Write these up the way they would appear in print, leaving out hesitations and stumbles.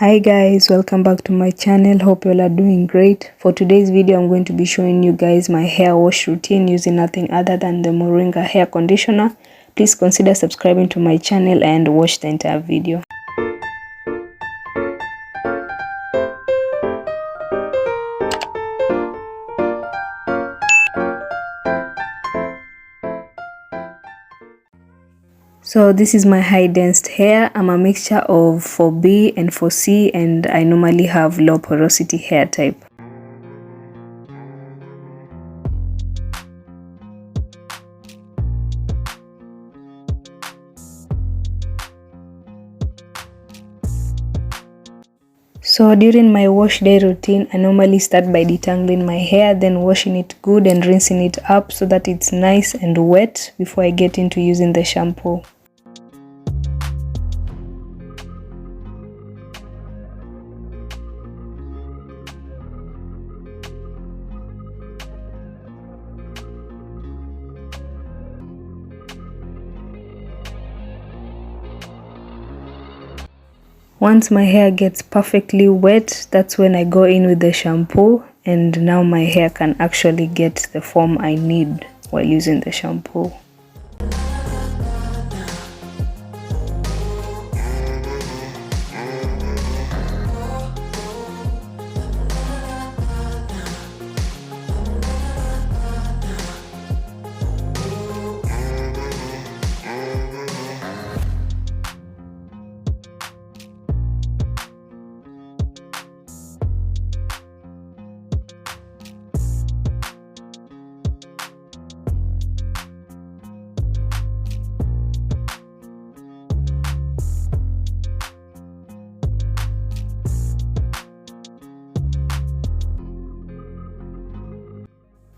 Hi guys, welcome back to my channel. Hope you all are doing great. For today's video, I'm going to be showing you guys my hair wash routine using nothing other than the Moringa hair conditioner. Please consider subscribing to my channel and watch the entire video. So this is my high dense hair. I'm a mixture of 4B and 4C, and I normally have low porosity hair type. So during my wash day routine, I normally start by detangling my hair, then washing it good and rinsing it up so that it's nice and wet before I get into using the shampoo. Once my hair gets perfectly wet, that's when I go in with the shampoo, and now my hair can actually get the form I need while using the shampoo.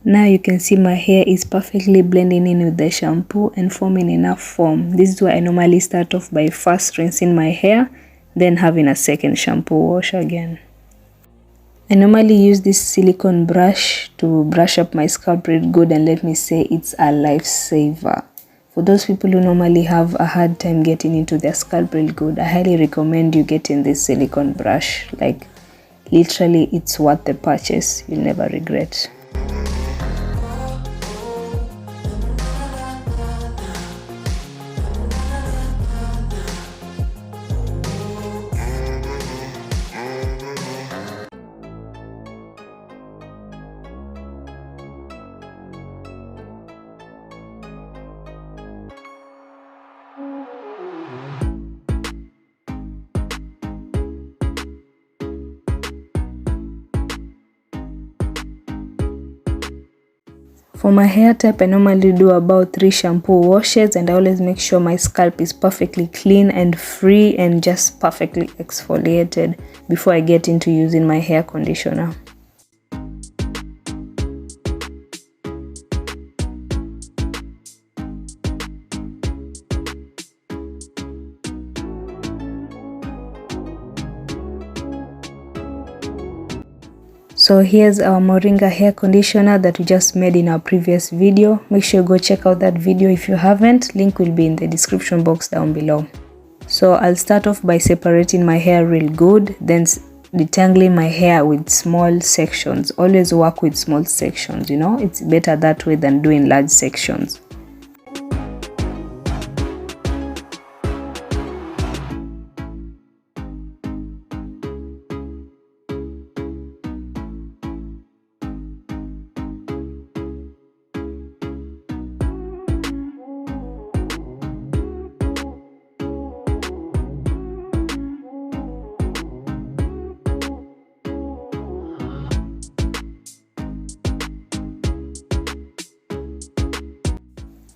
Now you can see my hair is perfectly blending in with the shampoo and forming enough foam. This is why I normally start off by first rinsing my hair, then having a second shampoo wash again. I normally use this silicone brush to brush up my scalp real good, and let me say it's a lifesaver. For those people who normally have a hard time getting into their scalp real good, I highly recommend you getting this silicone brush. Like literally it's worth the purchase. You'll never regret. For my hair type, I normally do about 3 shampoo washes, and I always make sure my scalp is perfectly clean and free and just perfectly exfoliated before I get into using my hair conditioner. So here's our Moringa hair conditioner that we just made in our previous video. Make sure you go check out that video if you haven't. Link will be in the description box down below. So I'll start off by separating my hair real good, then detangling my hair with small sections. Always work with small sections, you know, it's better that way than doing large sections.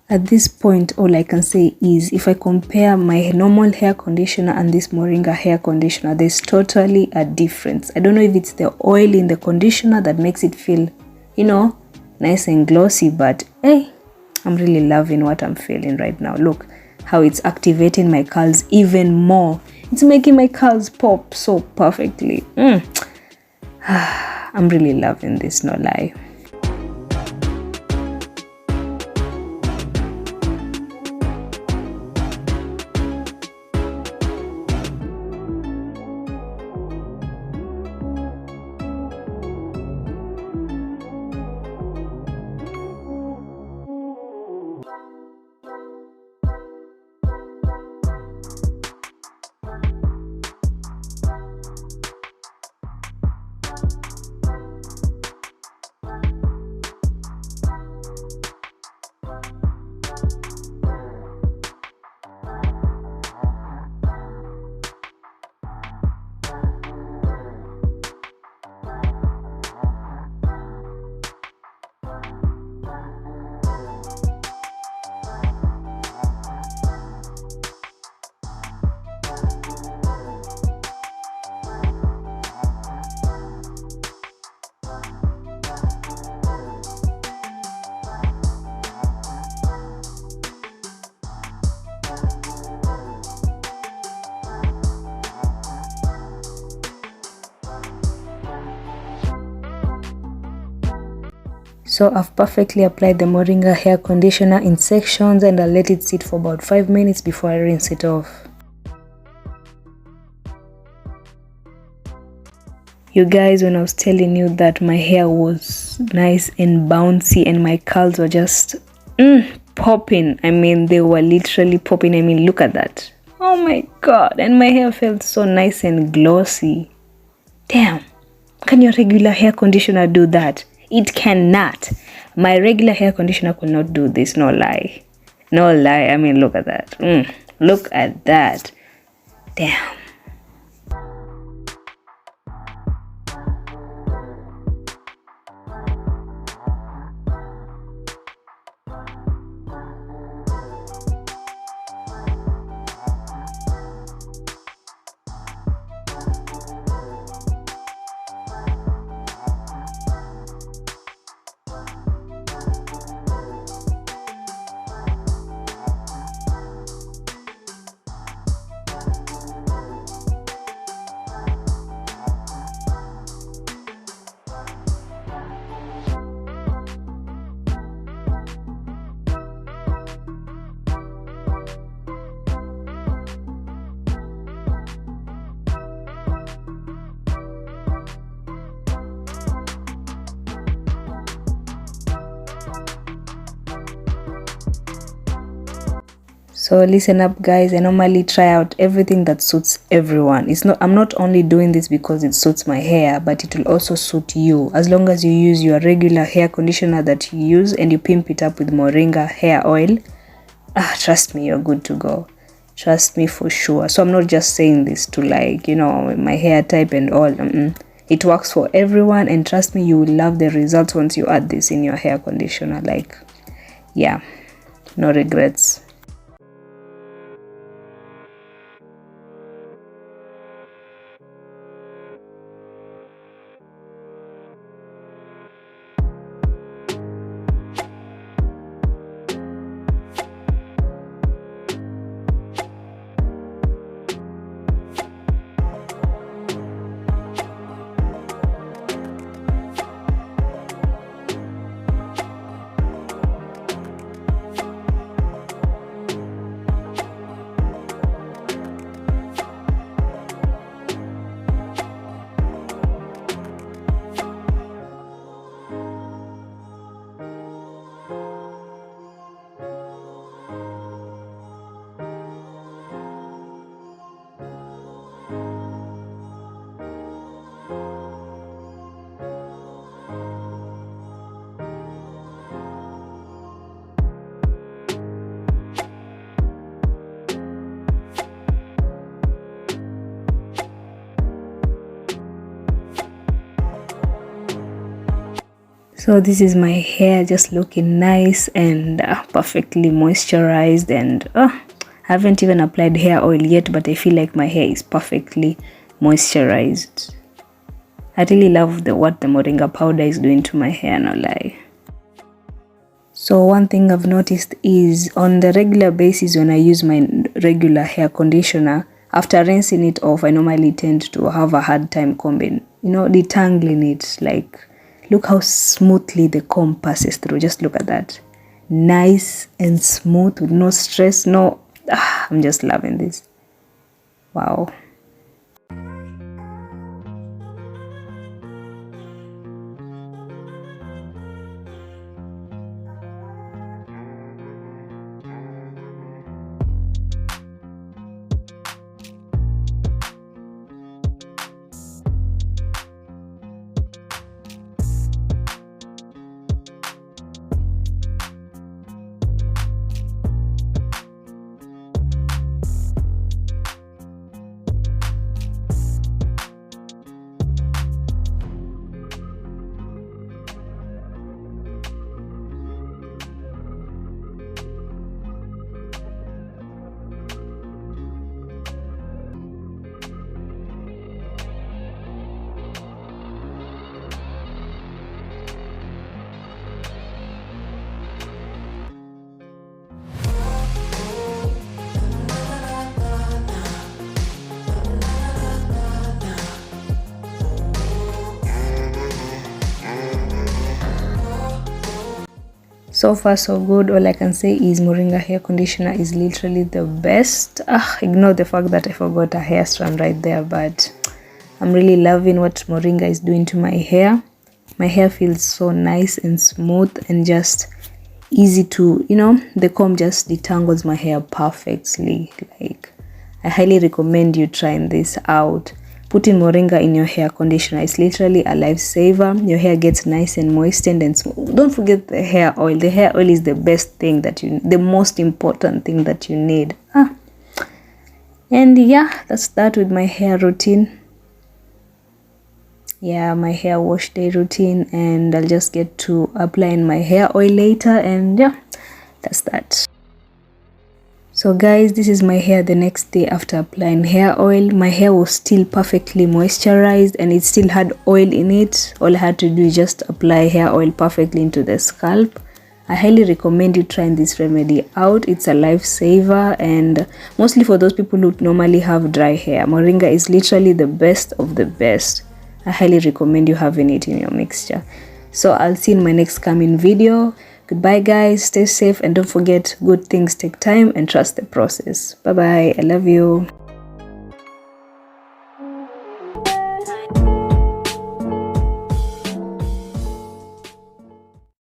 At this point, all I can say is if I compare my normal hair conditioner and this Moringa hair conditioner, there's totally a difference. I don't know if it's the oil in the conditioner that makes it feel, you know, nice and glossy, but hey, I'm really loving what I'm feeling right now. Look how it's activating my curls even more. It's making my curls pop so perfectly. I'm really loving this, no lie. So I've perfectly applied the Moringa hair conditioner in sections, and I'll let it sit for about 5 minutes before I rinse it off. You guys, when I was telling you that my hair was nice and bouncy and my curls were just popping, I mean, they were literally popping. I mean, look at that. Oh my god, and my hair felt so nice and glossy. Damn, can your regular hair conditioner do that? It cannot. My regular hair conditioner could not do this, no lie. No lie, I mean, look at that. Look at that. Damn. So listen up guys, I normally try out everything that suits everyone. I'm not only doing this because it suits my hair, but it will also suit you. As long as you use your regular hair conditioner that you use and you pimp it up with Moringa hair oil, trust me, you're good to go. Trust me for sure. So I'm not just saying this to my hair type and all. It works for everyone, and trust me, you will love the results once you add this in your hair conditioner. Yeah, no regrets. So this is my hair just looking nice and perfectly moisturized, and I haven't even applied hair oil yet, but I feel like my hair is perfectly moisturized. I really love what the Moringa powder is doing to my hair, no lie. So one thing I've noticed is on the regular basis when I use my regular hair conditioner, after rinsing it off, I normally tend to have a hard time combing, detangling it. Look how smoothly the comb passes through. Just look at that. Nice and smooth with no stress. I'm just loving this. Wow. So far so good. All I can say is Moringa hair conditioner is literally the best. Ignore the fact that I forgot a hair strand right there, but I'm really loving what Moringa is doing to my hair. My hair feels so nice and smooth and just easy to, the comb just detangles my hair perfectly. Like, I highly recommend you trying this out. Putting Moringa in your hair conditioner is literally a lifesaver. Your hair gets nice and moistened and smooth. Don't forget the hair oil. The hair oil is the best thing the most important thing that you need. And yeah, that's that with my hair routine. Yeah, my hair wash day routine, and I'll just get to applying my hair oil later, and yeah, that's that. So guys, this is my hair the next day after applying hair oil. My hair was still perfectly moisturized and it still had oil in it. All I had to do is just apply hair oil perfectly into the scalp. I highly recommend you trying this remedy out. It's a lifesaver, and mostly for those people who normally have dry hair, Moringa is literally the best of the best. I highly recommend you having it in your mixture. So I'll see you in my next coming video. Goodbye guys, stay safe, and don't forget, good things take time and trust the process. Bye bye, I love you.